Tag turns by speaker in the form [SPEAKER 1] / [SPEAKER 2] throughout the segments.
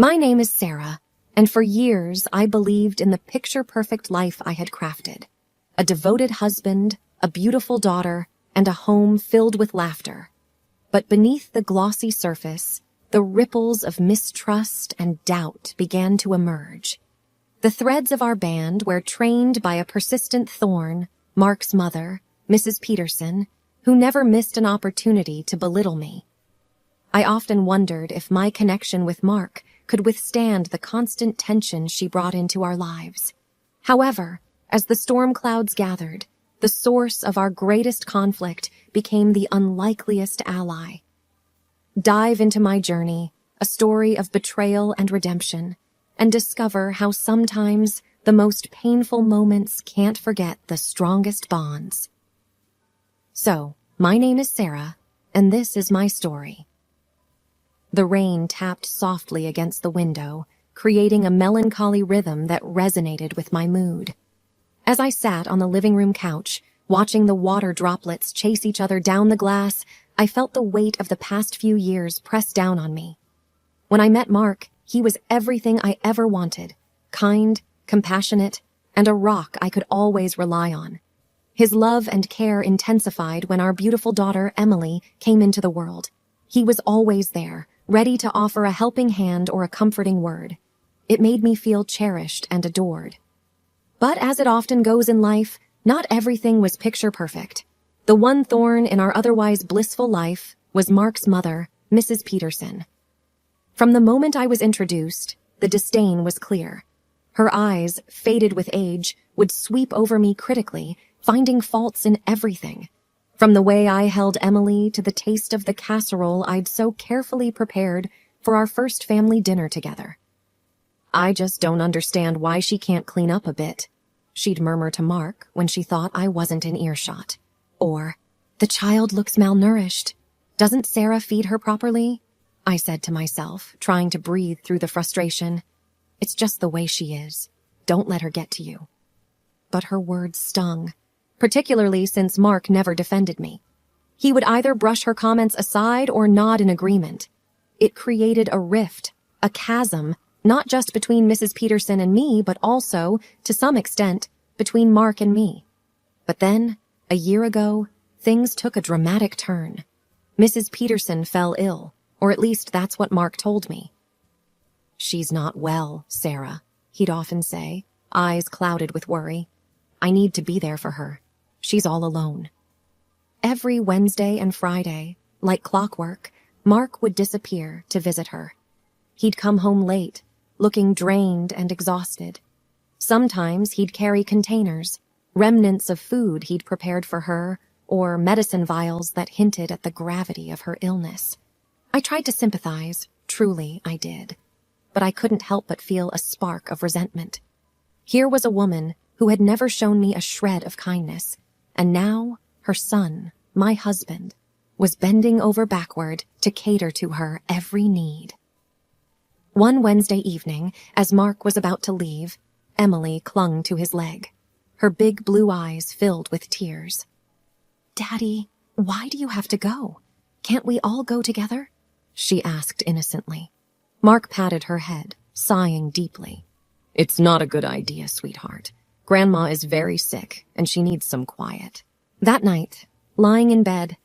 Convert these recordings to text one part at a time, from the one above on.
[SPEAKER 1] My name is Sarah, and for years I believed in the picture-perfect life I had crafted. A devoted husband, a beautiful daughter, and a home filled with laughter. But beneath the glossy surface, the ripples of mistrust and doubt began to emerge. The threads of our band were trained by a persistent thorn, Mark's mother, Mrs. Peterson, who never missed an opportunity to belittle me. I often wondered if my connection with Mark could withstand the constant tension she brought into our lives. However, as the storm clouds gathered, the source of our greatest conflict became the unlikeliest ally. Dive into my journey, a story of betrayal and redemption, and discover how sometimes the most painful moments can't forget the strongest bonds. So, my name is Sarah, and this is my story. The rain tapped softly against the window, creating a melancholy rhythm that resonated with my mood. As I sat on the living room couch, watching the water droplets chase each other down the glass, I felt the weight of the past few years press down on me. When I met Mark, he was everything I ever wanted: kind, compassionate, and a rock I could always rely on. His love and care intensified when our beautiful daughter, Emily, came into the world. He was always there, ready to offer a helping hand or a comforting word. It made me feel cherished and adored. But as it often goes in life, not everything was picture perfect. The one thorn in our otherwise blissful life was Mark's mother, Mrs. Peterson. From the moment I was introduced, the disdain was clear. Her eyes, faded with age, would sweep over me critically, finding faults in everything. From the way I held Emily to the taste of the casserole I'd so carefully prepared for our first family dinner together. "I just don't understand why she can't clean up a bit," she'd murmur to Mark when she thought I wasn't in earshot. Or, "The child looks malnourished. Doesn't Sarah feed her properly?" I said to myself, trying to breathe through the frustration. "It's just the way she is. Don't let her get to you." But her words stung, particularly since Mark never defended me. He would either brush her comments aside or nod in agreement. It created a rift, a chasm, not just between Mrs. Peterson and me, but also, to some extent, between Mark and me. But then, a year ago, things took a dramatic turn. Mrs. Peterson fell ill, or at least that's what Mark told me. "She's not well, Sarah," he'd often say, eyes clouded with worry. "I need to be there for her. She's all alone." Every Wednesday and Friday, like clockwork, Mark would disappear to visit her. He'd come home late, looking drained and exhausted. Sometimes he'd carry containers, remnants of food he'd prepared for her, or medicine vials that hinted at the gravity of her illness. I tried to sympathize, truly I did, but I couldn't help but feel a spark of resentment. Here was a woman who had never shown me a shred of kindness, and now her son, my husband, was bending over backward to cater to her every need. One Wednesday evening, as Mark was about to leave, Emily clung to his leg, her big blue eyes filled with tears. "Daddy, why do you have to go? Can't we all go together?" she asked innocently. Mark patted her head, sighing deeply. "It's not a good idea, sweetheart. Grandma is very sick, and she needs some quiet." That night, lying in bed,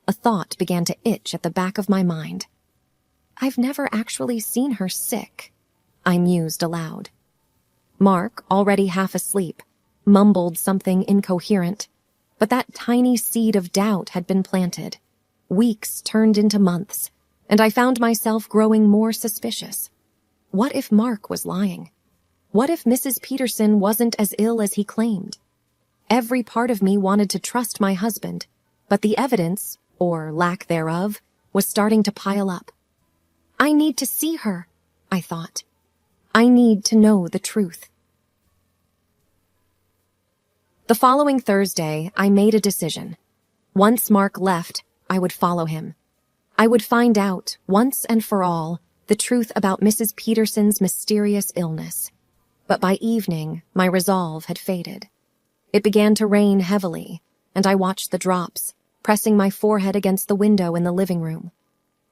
[SPEAKER 1] a thought began to itch at the back of my mind. "I've never actually seen her sick," I mused aloud. Mark, already half asleep, mumbled something incoherent, but that tiny seed of doubt had been planted. Weeks turned into months, and I found myself growing more suspicious. What if Mark was lying? What if Mrs. Peterson wasn't as ill as he claimed? Every part of me wanted to trust my husband, but the evidence, or lack thereof, was starting to pile up. "I need to see her," I thought. "I need to know the truth." The following Thursday, I made a decision. Once Mark left, I would follow him. I would find out, once and for all, the truth about Mrs. Peterson's mysterious illness. But by evening, my resolve had faded. It began to rain heavily, and I watched the drops, pressing my forehead against the window in the living room.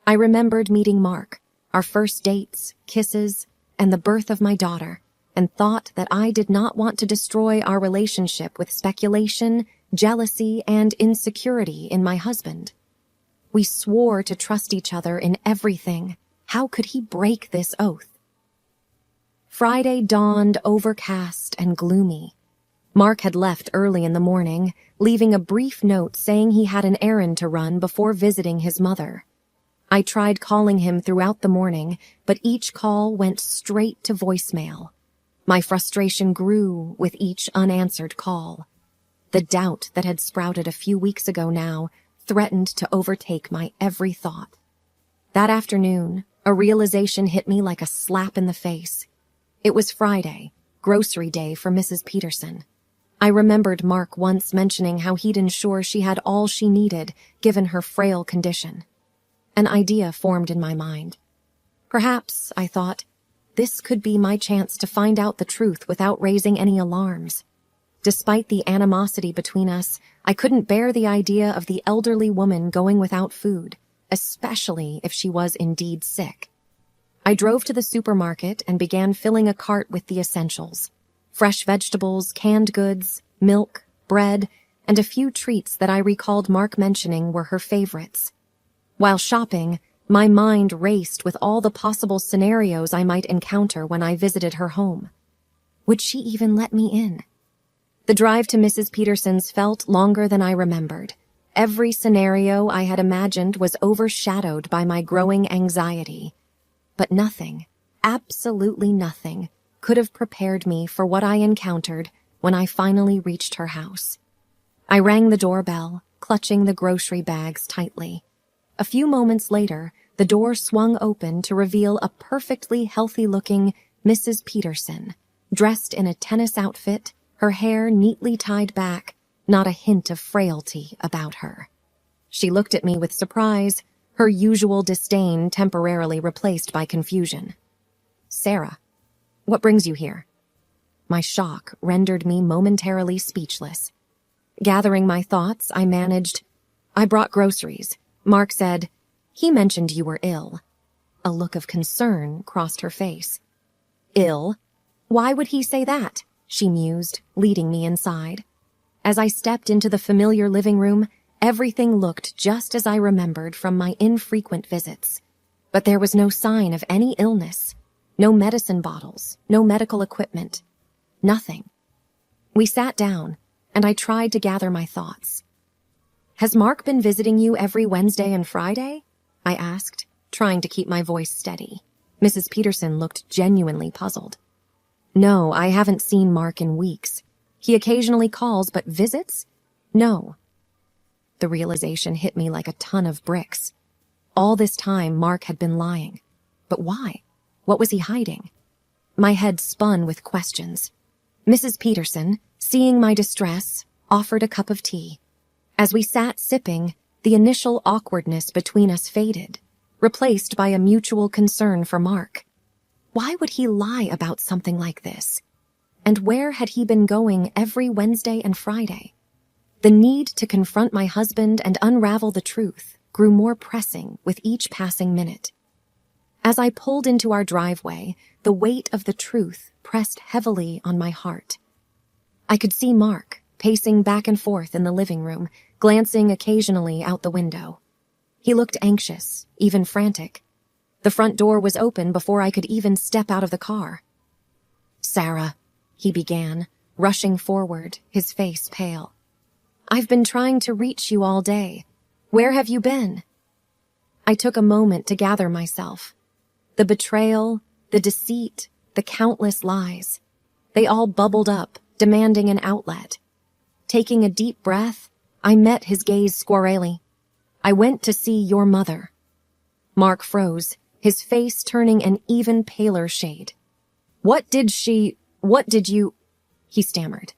[SPEAKER 1] I remembered meeting Mark, our first dates, kisses, and the birth of my daughter, and thought that I did not want to destroy our relationship with speculation, jealousy, and insecurity in my husband. We swore to trust each other in everything. How could he break this oath? Friday dawned overcast and gloomy. Mark had left early in the morning, leaving a brief note saying he had an errand to run before visiting his mother. I tried calling him throughout the morning, but each call went straight to voicemail. My frustration grew with each unanswered call. The doubt that had sprouted a few weeks ago now threatened to overtake my every thought. That afternoon, a realization hit me like a slap in the face. It was Friday, grocery day for Mrs. Peterson. I remembered Mark once mentioning how he'd ensure she had all she needed, given her frail condition. An idea formed in my mind. Perhaps, I thought, this could be my chance to find out the truth without raising any alarms. Despite the animosity between us, I couldn't bear the idea of the elderly woman going without food, especially if she was indeed sick. I drove to the supermarket and began filling a cart with the essentials: fresh vegetables, canned goods, milk, bread, and a few treats that I recalled Mark mentioning were her favorites. While shopping, my mind raced with all the possible scenarios I might encounter when I visited her home. Would she even let me in? The drive to Mrs. Peterson's felt longer than I remembered. Every scenario I had imagined was overshadowed by my growing anxiety. But nothing, absolutely nothing, could have prepared me for what I encountered when I finally reached her house. I rang the doorbell, clutching the grocery bags tightly. A few moments later, the door swung open to reveal a perfectly healthy-looking Mrs. Peterson, dressed in a tennis outfit, her hair neatly tied back, not a hint of frailty about her. She looked at me with surprise, her usual disdain temporarily replaced by confusion. "Sarah, what brings you here?" My shock rendered me momentarily speechless. Gathering my thoughts, I managed, "I brought groceries. Mark said, he mentioned you were ill." A look of concern crossed her face. "Ill? Why would he say that?" she mused, leading me inside. As I stepped into the familiar living room, everything looked just as I remembered from my infrequent visits. But there was no sign of any illness, no medicine bottles, no medical equipment, nothing. We sat down, and I tried to gather my thoughts. "Has Mark been visiting you every Wednesday and Friday?" I asked, trying to keep my voice steady. Mrs. Peterson looked genuinely puzzled. "No, I haven't seen Mark in weeks. He occasionally calls, but visits? No." The realization hit me like a ton of bricks. All this time, Mark had been lying. But why? What was he hiding? My head spun with questions. Mrs. Peterson, seeing my distress, offered a cup of tea. As we sat sipping, the initial awkwardness between us faded, replaced by a mutual concern for Mark. Why would he lie about something like this? And where had he been going every Wednesday and Friday? The need to confront my husband and unravel the truth grew more pressing with each passing minute. As I pulled into our driveway, the weight of the truth pressed heavily on my heart. I could see Mark, pacing back and forth in the living room, glancing occasionally out the window. He looked anxious, even frantic. The front door was open before I could even step out of the car. "Sarah," he began, rushing forward, his face pale. "I've been trying to reach you all day. Where have you been?" I took a moment to gather myself. The betrayal, the deceit, the countless lies. They all bubbled up, demanding an outlet. Taking a deep breath, I met his gaze squarely. "I went to see your mother." Mark froze, his face turning an even paler shade. What did you—" he stammered.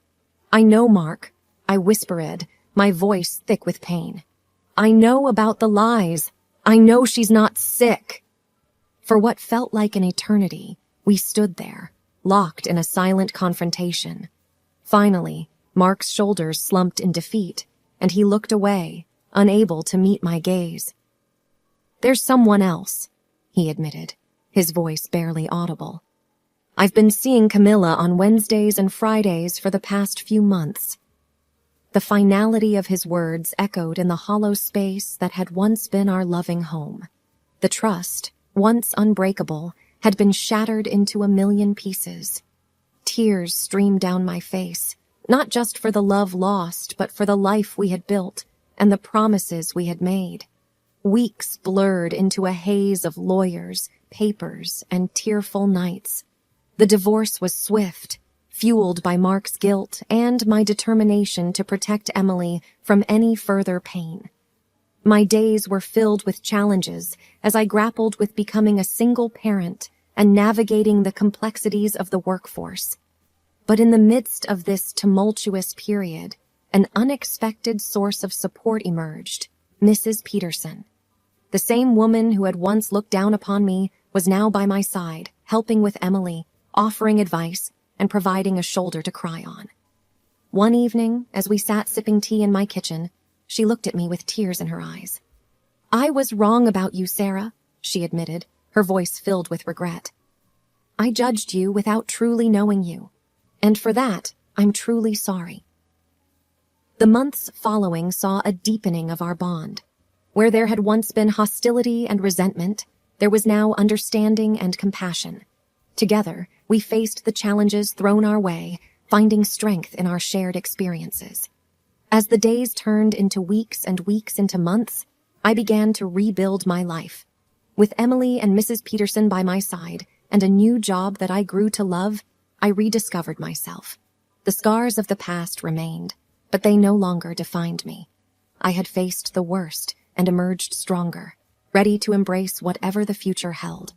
[SPEAKER 1] "I know, Mark," I whispered, my voice thick with pain. "I know about the lies. I know she's not sick." For what felt like an eternity, we stood there, locked in a silent confrontation. Finally, Mark's shoulders slumped in defeat, and he looked away, unable to meet my gaze. "There's someone else," he admitted, his voice barely audible. "I've been seeing Camilla on Wednesdays and Fridays for the past few months." The finality of his words echoed in the hollow space that had once been our loving home. The trust, once unbreakable, had been shattered into a million pieces. Tears streamed down my face, not just for the love lost, but for the life we had built and the promises we had made. Weeks blurred into a haze of lawyers, papers, and tearful nights. The divorce was swift, fueled by Mark's guilt and my determination to protect Emily from any further pain. My days were filled with challenges as I grappled with becoming a single parent and navigating the complexities of the workforce. But in the midst of this tumultuous period, an unexpected source of support emerged: Mrs. Peterson. The same woman who had once looked down upon me was now by my side, helping with Emily, offering advice, and providing a shoulder to cry on. One evening, as we sat sipping tea in my kitchen, she looked at me with tears in her eyes. "I was wrong about you, Sarah," she admitted, her voice filled with regret. "I judged you without truly knowing you, and for that, I'm truly sorry." The months following saw a deepening of our bond. Where there had once been hostility and resentment, there was now understanding and compassion. Together, we faced the challenges thrown our way, finding strength in our shared experiences. As the days turned into weeks and weeks into months, I began to rebuild my life. With Emily and Mrs. Peterson by my side, and a new job that I grew to love, I rediscovered myself. The scars of the past remained, but they no longer defined me. I had faced the worst and emerged stronger, ready to embrace whatever the future held.